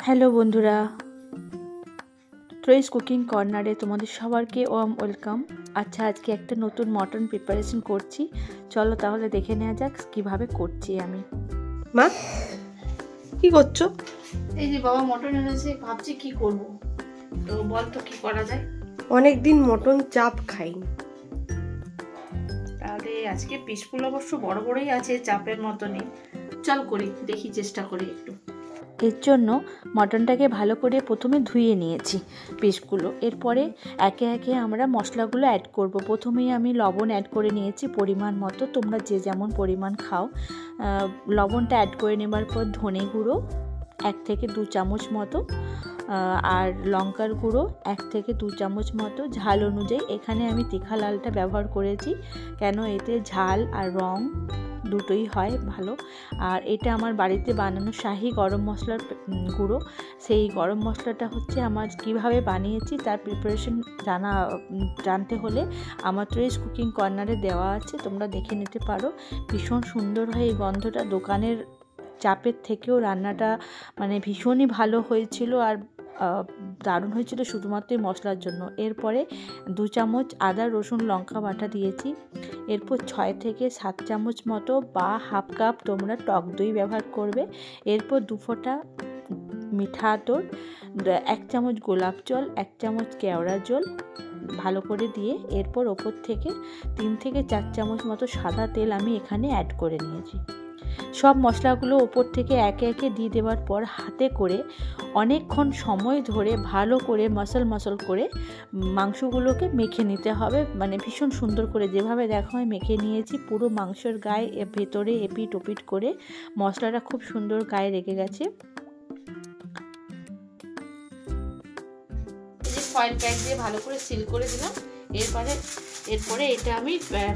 Hello বন্ধুরা, trace cooking কর্নারে তোমাদের সবারকে ওয়েলকাম। আচ্ছা, আজকে একটা নতুন মটন প্রিপারেশন করছি, চলো তাহলে দেখে নেওয়া যাক কিভাবে করছি আমি। মা কি করছো? এই যে বাবা মটন এনেছে, ভাবছি কি করব, তো বল তো কি করা যায়। অনেকদিন মটন চাপ খাইনি, তাহলে আজকে পিসগুলো অবশ্য বড় বড়ই আছে, চাপের মতনই। চল করি, দেখি, চেষ্টা করি একটু। এর জন্য মটনটাকে ভালো করে প্রথমে ধুয়ে নিয়েছি পিসগুলো। এরপরে একে একে আমরা মশলাগুলো অ্যাড করব। প্রথমেই আমি লবণ অ্যাড করে নিয়েছি পরিমাণ মতো, তোমরা যে যেমন পরিমাণ খাও। লবণটা অ্যাড করে নেবার পর ধনে গুঁড়ো 1 থেকে 2 চামচ মতো, আর লঙ্কার গুঁড়ো 1 থেকে 2 চামচ মতো। ঝাল অনুযায়ী এখানে আমি তিখা লালটা ব্যবহার করেছি, কেন এতে ঝাল আর রং দুটোই হয় ভালো। আর এটা আমার বাড়িতে বানানো শাহি গরম মশলার গুঁড়ো। সেই গরম মশলাটা হচ্ছে আমার কিভাবে বানিয়েছি তার প্রিপারেশন জানতে হলে আমার ট্রেস কুকিং কর্নারে দেওয়া আছে, তোমরা দেখে নিতে পারো। ভীষণ সুন্দর হয় এই গন্ধটা, দোকানের চাপের থেকেও রান্নাটা মানে ভীষণই ভালো হয়েছিল, আর দারুণ হয়েছিল শুধুমাত্র এই মশলার জন্য। এরপরে 2 চামচ আদা রসুন লঙ্কা বাটা দিয়েছি। এরপর 6 থেকে 7 চামচ মতো বা হাফ কাপ তোমরা টক দই ব্যবহার করবে। এরপর 2 ফোঁটা মিঠা আতর, 1 চামচ গোলাপ জল, 1 চামচ কেওড়া জল ভালো করে দিয়ে এরপর ওপর থেকে 3 থেকে 4 চামচ মতো সাদা তেল আমি এখানে অ্যাড করে নিয়েছি। সব মশলাগুলো ওপর থেকে একে একে দিয়ে দেওয়ার পর হাতে করে অনেকক্ষণ সময় ধরে ভালো করে মশল করে মাংসগুলোকে মেখে নিতে হবে। মানে ভীষণ সুন্দর করে যেভাবে দেখা হয় মেখে নিয়েছি, পুরো মাংসের গায়ে ভেতরে এপিট ওপিট করে মশলাটা খুব সুন্দর গায়ে লেগে গেছে। ফয়েল প্যাক দিয়ে ভালো করে সিল করে দিলাম। এরপরে এটা আমি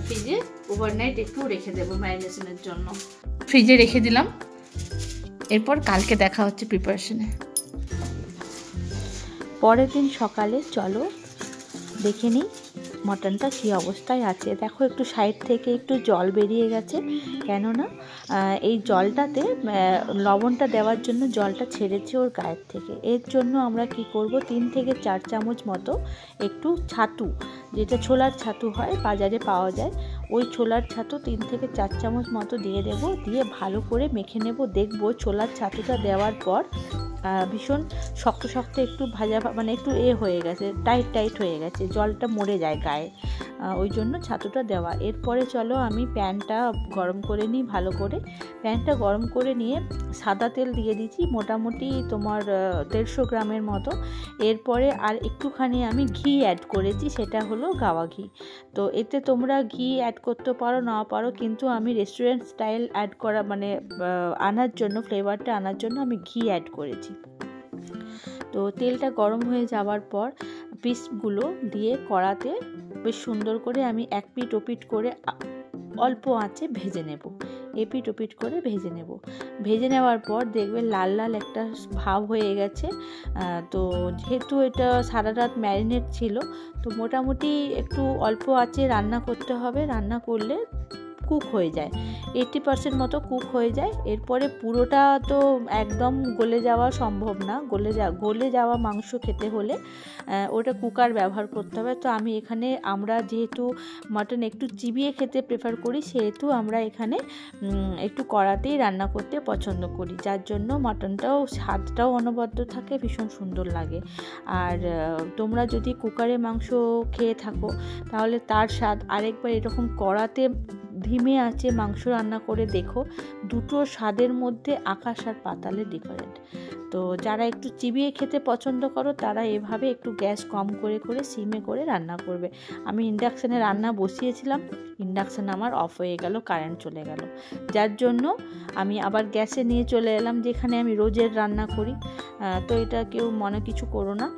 ফ্রিজে ওভারনাইট একটু রেখে দেবো ম্যারিনেশনের জন্য। ফ্রিজে রেখে দিলাম। এরপর কালকে দেখা হচ্ছে প্রিপারেশনে। পরের দিন সকালে চলো দেখে নিই মটনটা কী অবস্থায় আছে। দেখো একটু সাইড থেকে একটু জল বেরিয়ে গেছে, কেননা এই জলটাতে লবণটা দেওয়ার জন্য জলটা ছেড়েছে ওর গায়ের থেকে। এর জন্য আমরা কি করব, 3 থেকে 4 চামচ মতো একটু ছাতু, যেটা ছোলার ছাতু হয় বাজারে পাওয়া যায়, ওই ছোলার ছাতু 3 থেকে 4 চামচ মতো দিয়ে দেব। দিয়ে ভালো করে মেখে নেব। দেখব ছোলার ছাতুটা দেওয়ার পর ভীষণ শক্ত একটু ভাজা, মানে একটু হয়ে গেছে, টাইট হয়ে গেছে, জলটা মরে যায় গায়ে, ওই জন্য ছাতুটা দেওয়া। এরপরে চলো আমি প্যানটা গরম করে নিই ভালো করে। প্যানটা গরম করে নিয়ে সাদা তেল দিয়ে দিচ্ছি, মোটামুটি তোমার 150 গ্রামের মতো। এরপরে আর একটুখানি আমি ঘি অ্যাড করেছি, সেটা হলো গাওয়া ঘি। তো এতে তোমরা ঘি অ্যাড করতে পারো না পারো, কিন্তু আমি রেস্টুরেন্ট স্টাইল অ্যাড করা মানে আনার জন্য, ফ্লেভারটা আনার জন্য আমি ঘি অ্যাড করেছি। তো তেলটা গরম হয়ে যাওয়ার পর পিসগুলো দিয়ে কড়াতে বেশ সুন্দর করে আমি এক পিঠ ওপিঠ করে অল্প আঁচে ভেজে নেব, এপিঠ ওপিঠ করে ভেজে নেব। ভেজে নেওয়ার পর দেখবে লাল লাল একটা ভাব হয়ে গেছে। তো যেহেতু এটা সারা রাত ম্যারিনেট ছিল, তো মোটামুটি একটু অল্প আঁচে রান্না করতে হবে, রান্না করলে কুক হয়ে যায়, 80% মতো কুক হয়ে যায়। এরপরে পুরোটা তো একদম গলে যাওয়া সম্ভব না, গলে যাওয়া মাংস খেতে হলে ওটা কুকার ব্যবহার করতে হবে। তো আমরা যেহেতু মাটন একটু চিবিয়ে খেতে প্রেফার করি, সেহেতু আমরা এখানে একটু কড়াতেই রান্না করতে পছন্দ করি, যার জন্য মাটনটাও স্বাদটাও অনবদ্য থাকে, ভীষণ সুন্দর লাগে। আর তোমরা যদি কুকারে মাংস খেয়ে থাকো তাহলে তার স্বাদ আরেকবার এরকম কড়াতে ধিমে আঁচে মাংস রান্না করে দেখো, দুটো স্বাদের মধ্যে আকাশ আর পাতালের ডিফারেন্ট। তো যারা একটু চিবিয়ে খেতে পছন্দ করো তারা এভাবে একটু গ্যাস কম করে সিমে করে রান্না করবে। আমি ইন্ডাকশানে রান্না বসিয়েছিলাম, ইন্ডাকশান আমার অফ হয়ে গেল, কারেন্ট চলে গেল, যার জন্য আমি আবার গ্যাসে নিয়ে চলে এলাম, যেখানে আমি রোজের রান্না করি। তো এটা কেউ মনে কিছু করো না।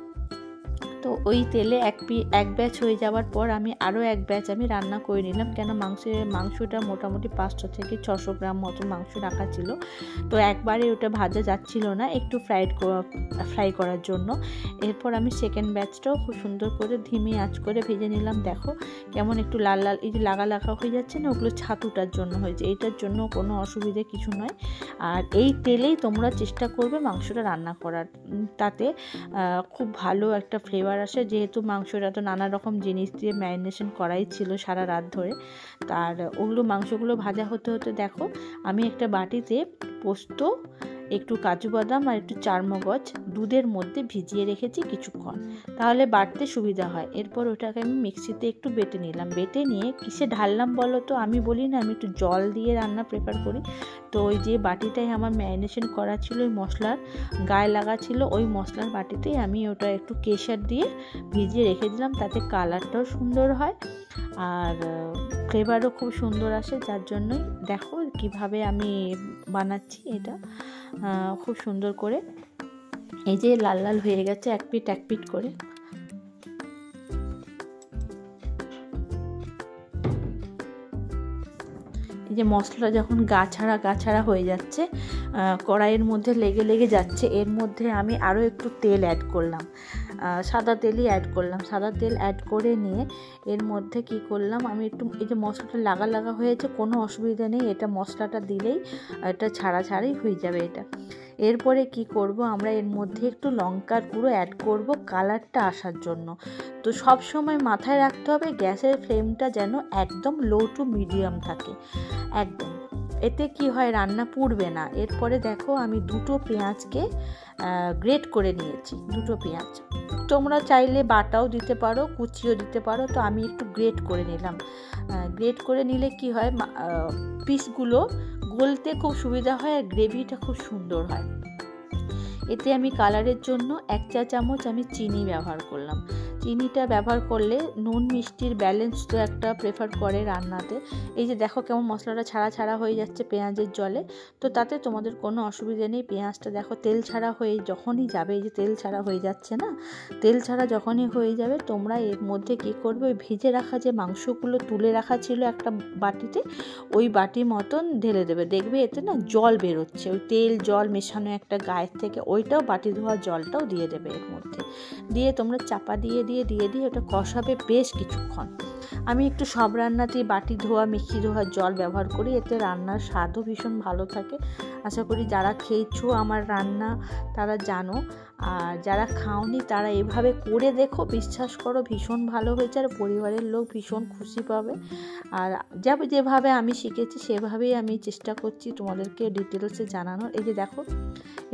তো ওই তেলে এক ব্যাচ হয়ে যাওয়ার পর আমি আরও এক ব্যাচ আমি রান্না করে নিলাম, কেন মাংসটা মোটামুটি 500 থেকে 600 গ্রাম মতো মাংস রাখা ছিল। তো একবারে ওটা ভাজা যাচ্ছিল না, একটু ফ্রাই করার জন্য। এরপর আমি সেকেন্ড ব্যাচটাও খুব সুন্দর করে ধিমি আঁচ করে ভেজে নিলাম। দেখো কেমন একটু লাল লাল এই যে লাগা হয়ে যাচ্ছে না, ওগুলো ছাতুটার জন্য হয়েছে, এইটার জন্য কোনো অসুবিধে কিছু নয়। আর এই তেলেই তোমরা চেষ্টা করবে মাংসটা রান্না করার, তাতে খুব ভালো একটা ফ্লেভার আসে, যেহেতু মাংসটা তো নানা রকম জিনিস দিয়ে ম্যারিনেশন করাই ছিল সারা রাত ধরে। তার মাংসগুলো ভাজা হতে হতে দেখো আমি একটা বাটিতে পোস্ত, একটু কাজু বাদাম আর একটু চারমগজ দুধের মধ্যে ভিজিয়ে রেখেছি কিছুক্ষণ, তাহলে বাটতে সুবিধা হয়। এরপর ওটাকে আমি মিক্সিতে একটু বেটে নিলাম। বেটে নিয়ে কিসে ঢাললাম বলো তো? আমি বলি না আমি একটু জল দিয়ে রান্না প্রেফার করি। তো ওই যে বাটিটাই আমার ম্যারিনেশন করা ছিল, ওই মশলার গায়ে লাগা ছিল, ওই মশলার বাটিতেই আমি ওটা একটু কেশর দিয়ে ভিজিয়ে রেখে দিলাম। তাতে কালারটাও সুন্দর হয় আর ফ্লেভারও খুব সুন্দর আসে। যার জন্যই দেখো কিভাবে আমি বানাচ্ছি এটা খুব সুন্দর করে। এই যে লাল লাল হয়ে গেছে এক পিঠ করে। এই যে মশলা যখন গা ছাড়া হয়ে যাচ্ছে, কড়াইয়ের মধ্যে লেগে যাচ্ছে, এর মধ্যে আমি আরও একটু তেল অ্যাড করলাম, সাদা তেলই অ্যাড করলাম। সাদা তেল অ্যাড করে নিয়ে এর মধ্যে কি করলাম, আমি একটু এই যে মশলাটা লাগা হয়েছে, কোনো অসুবিধা নেই, এটা মশলাটা দিলেই এটা ছাড়াই হয়ে যাবে এটা। এরপরে কি করব, আমরা এর মধ্যে একটু লঙ্কার গুঁড়ো অ্যাড করব কালারটা আসার জন্য। তো সব সময় মাথায় রাখতে হবে গ্যাসের ফ্লেমটা যেন একদম লো টু মিডিয়াম থাকে একদম, এতে কি হয় রান্না পুড়বে না। এরপরে দেখো আমি দুটো পেঁয়াজকে গ্রেট করে নিয়েছি, দুটো পেঁয়াজ, তোমরা চাইলে বাটাও দিতে পারো, কুচিও দিতে পারো, তো আমি একটু গ্রেট করে নিলাম। গ্রেট করে নিলে কি হয় পিসগুলো গলতে খুব সুবিধা হয় আর গ্রেভিটা খুব সুন্দর হয়। এতে আমি কালারের জন্য 1 চা চামচ আমি চিনি ব্যবহার করলাম। চিনিটা ব্যবহার করলে নুন মিষ্টির ব্যালেন্স তো একটা প্রেফার করে রান্নাতে। এই যে দেখো কেমন মশলাটা ছাড়া হয়ে যাচ্ছে পেঁয়াজের জলে, তো তাতে তোমাদের কোনো অসুবিধা নেই। পেঁয়াজটা দেখো তেল ছাড়া হয়ে যখনই যাবে, এই যে তেল ছাড়া হয়ে যাচ্ছে না, তেল ছাড়া যখনই হয়ে যাবে তোমরা এর মধ্যে কী করবে, ওই ভেজে রাখা যে মাংসগুলো তুলে রাখা ছিল একটা বাটিতে, ওই বাটি মতন ঢেলে দেবে। দেখবে এতে না জল বেরোচ্ছে, ওই তেল জল মেশানো একটা গায়ের থেকে, ওইটাও বাটি ধোয়া জলটাও দিয়ে দেবে এর মধ্যে। দিয়ে তোমরা চাপা দিয়ে ওটা কষাবে বেশ কিছুক্ষণ। আমি একটু সব রান্নাতেই বাটি ধোয়া মিক্সি ধোয়ার জল ব্যবহার করি, এতে রান্নার স্বাদও ভীষণ ভালো থাকে। আশা করি যারা খেয়েছো আমার রান্না তারা জানো, আর যারা খাওনি তারা এভাবে করে দেখো, বিশ্বাস করো ভীষণ ভালো হয়েছে আর পরিবারের লোক ভীষণ খুশি পাবে। আর যেভাবে আমি শিখেছি সেভাবেই আমি চেষ্টা করছি তোমাদেরকে ডিটেলসে জানানোর। এই যে দেখো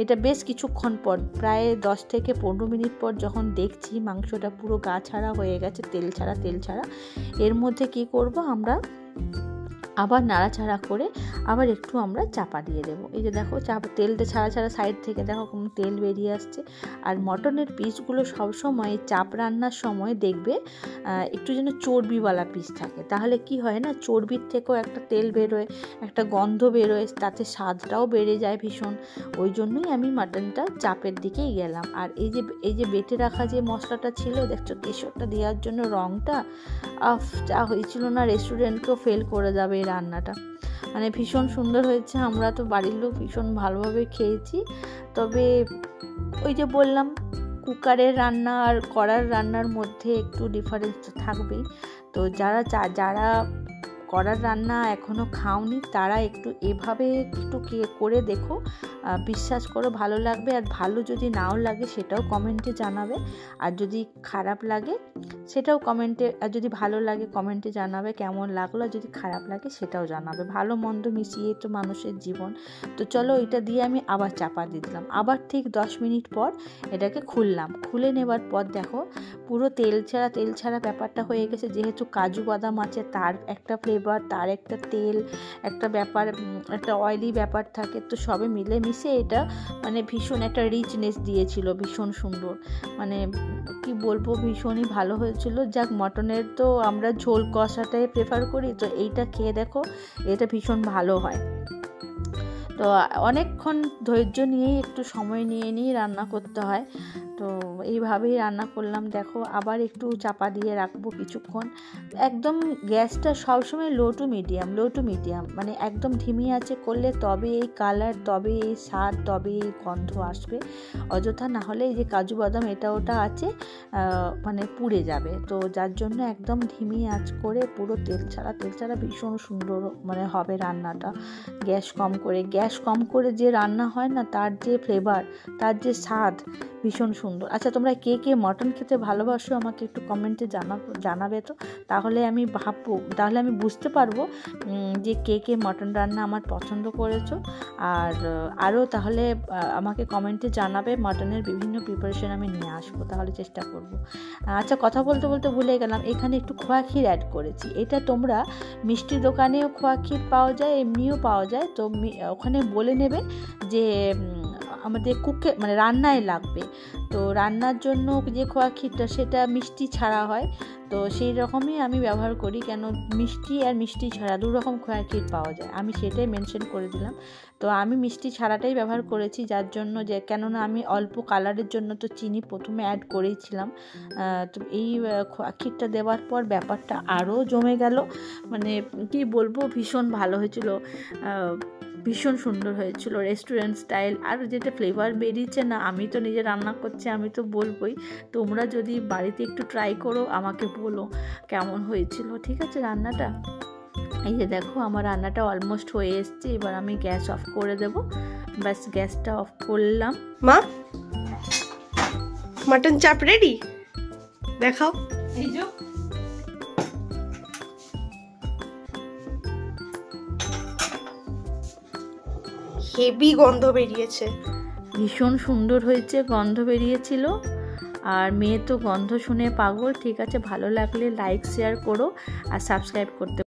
এটা বেশ কিছুক্ষণ পর, প্রায় 10 থেকে 15 মিনিট পর যখন দেখছি মাংসটা পুরো গা ছাড়া হয়ে গেছে, তেল ছাড়া, এর মধ্যে কি করব, আমরা আবার নাড়াচাড়া করে আবার একটু আমরা চাপা দিয়ে দেবো। এই যে দেখো তেলটা ছাড়া সাইড থেকে দেখো কোনো তেল বেরিয়ে আসছে। আর মটনের পিসগুলো সবসময় চাপ রান্নার সময় দেখবে একটু যেন চর্বিওয়ালা পিস থাকে, তাহলে কি হয় না চর্বির থেকেও একটা তেল বেরোয়, একটা গন্ধ বেরোয়, তাতে স্বাদটাও বেড়ে যায় ভীষণ। ওই জন্যই আমি মাটনটা চাপের দিকেই গেলাম। আর এই যে বেটে রাখা যে মশলাটা ছিল দেখছো, কেশরটা দেওয়ার জন্য রঙটা যা হয়েছিল না, রেস্টুরেন্টকেও ফেল করে যাবে এই রান্নাটা, মানে ভীষণ সুন্দর হয়েছে। আমরা তো বাড়ির লোক ভীষণ ভালোভাবে খেয়েছি। তবে ওই যে বললাম কুকারের রান্না আর কড়ার রান্নার মধ্যে একটু ডিফারেন্স তো থাকবেই। তো যারা কড়ার রান্না এখনও খাওনি তারা একটু এভাবে একটু করে দেখো, বিশ্বাস করো ভালো লাগবে। আর ভালো যদি নাও লাগে সেটাও কমেন্টে জানাবে, আর যদি খারাপ লাগে সেটাও কমেন্টে, আর যদি ভালো লাগে কমেন্টে জানাবে কেমন লাগলো, আর যদি খারাপ লাগে সেটাও জানাবে। ভালো মন্দ মিশিয়ে তো মানুষের জীবন। তো চলো এটা দিয়ে আমি আবার চাপা দিয়ে দিলাম। আবার ঠিক 10 মিনিট পর এটাকে খুললাম। খুলে নেবার পর দেখো পুরো তেল ছাড়া ব্যাপারটা হয়ে গেছে। যেহেতু কাজু বাদাম আছে, তার একটা ফ্লেভার, তার একটা তেল, একটা ব্যাপার, একটা অয়েলি ব্যাপার থাকে, তো সবে মিলেমিশে এটা মানে ভীষণ একটা রিচনেস দিয়েছিল, ভীষণ সুন্দর, মানে কি বলবো ভীষণই ভালো হয়েছিল। যাক, মটনের তো আমরা ঝোল কষাটাই প্রেফার করি, তো এইটা খেয়ে দেখো এটা ভীষণ ভালো হয়। তো অনেকক্ষণ ধৈর্য নিয়েই একটু সময় নিয়েই রান্না করতে হয়। তো এইভাবেই রান্না করলাম। দেখো আবার একটু চাপা দিয়ে রাখবো কিছুক্ষণ। একদম গ্যাসটা সবসময় লো টু মিডিয়াম, মানে একদম ধিমি আঁচে করলে তবে এই কালার, তবে এই স্বাদ, তবে এই গন্ধ আসবে। অযথা না হলে এই যে কাজু বাদাম এটা ওটা আছে মানে পুড়ে যাবে। তো যার জন্য একদম ধিমি আঁচ করে পুরো তেল ছাড়া ভীষণ সুন্দর মানে হবে রান্নাটা। গ্যাস কম করে যে রান্না হয় না, তার যে ফ্লেভার, তার যে স্বাদ ভীষণ সুন্দর। আচ্ছা, তোমরা কে কে মটন খেতে ভালোবাসো আমাকে একটু কমেন্টে জানাবে তো, তাহলে আমি বুঝতে পারবো যে কে কে মটন রান্না আমার পছন্দ করেছো। আর আরও তাহলে আমাকে কমেন্টে জানাবে, মটনের বিভিন্ন প্রিপারেশন আমি নিয়ে আসবো, তাহলে চেষ্টা করব। আচ্ছা, কথা বলতে বলতে ভুলে গেলাম, এখানে একটু খোয়া ক্ষীর অ্যাড করেছি। এটা তোমরা মিষ্টির দোকানেও খোয়া ক্ষীর পাওয়া যায়, এমনিও পাওয়া যায়। তো ওখানে বলে নেবে যে আমাদের মানে রান্নায় লাগবে। তো রান্নার জন্য যে খোয়া ক্ষীরটা সেটা মিষ্টি ছাড়া হয়, তো সেই রকমই আমি ব্যবহার করি। কেন মিষ্টি আর মিষ্টি ছাড়া দু রকম খোয়া ক্ষীর পাওয়া যায়, আমি সেটাই মেনশন করে দিলাম। তো আমি মিষ্টি ছাড়াটাই ব্যবহার করেছি, যার জন্য যে কেননা আমি অল্প কালারের জন্য তো চিনি প্রথমে অ্যাড করেইছিলাম। তো এই খোয়া ক্ষীরটা দেওয়ার পর ব্যাপারটা আরও জমে গেল। মানে কি বলবো, ভীষণ ভালো হয়েছিল, ভীষণ সুন্দর হয়েছিল, রেস্টুরেন্ট স্টাইল। আর যেটা ফ্লেভার বেরিয়েছে না, আমি তো নিজে রান্না করছি, আমি তো বলবোই। তোমরা যদি বাড়িতে একটু ট্রাই করো, আমাকে বলো কেমন হয়েছিল। ঠিক আছে রান্নাটা? এই যে দেখো আমার রান্নাটা অলমোস্ট হয়ে এসছে। এবার আমি গ্যাস অফ করে দেব। ব্যাস, গ্যাসটা অফ করলাম। মা, মটন চাপ রেডি, দেখাও। এই যে হেভি গন্ধ বেরিয়েছে, ভীষণ সুন্দর হয়েছে, গন্ধ বেরিয়েছিল। আর মেয়ে তো গন্ধ শুনে পাগল। ঠিক আছে, ভালো লাগলে লাইক শেয়ার করো আর সাবস্ক্রাইব করতে